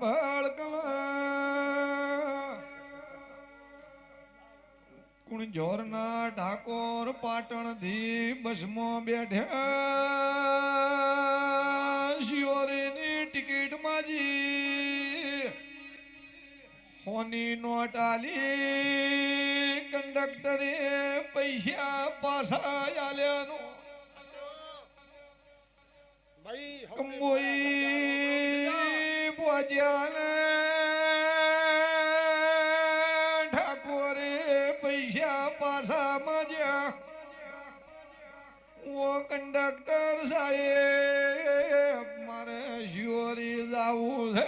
ભળકલ Kun જોરના Thakor Patan the બસમો બેઠ્યા શિયોરીની ticket માજી હોની not આલી કંડક્ટરે પૈસા પાછા આલ્યાનો કંબોઈ પહોંચ્યા ઠાકોરે પૈસા પાછા મજ્યા ઓ કંડક્ટર સાહેબ મારે શિયોરી જાવું છે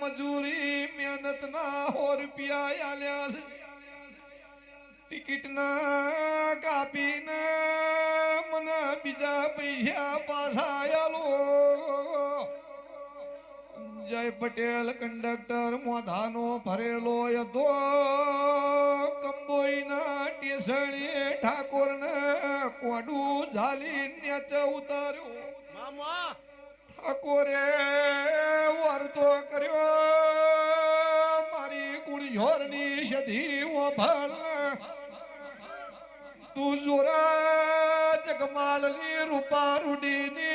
મજૂરી મહેનત ના 100 રૂપિયા આલ્યા છે ટિકિટ ના કાપીને મને બીજા પૈસા પાછા આલો જય પટેલ કંડક્ટર મોધાનો ભરેલો હતો કંબોઈના ટેસણે ઠાકોરને કોડું ઝાલી નીચે ઉતાર્યો ઠાકોરે વર્તો કર્યો મારી કુળિયોરની સધી ઓભળ તું જોરા જગમાલની રૂપા રૂડીની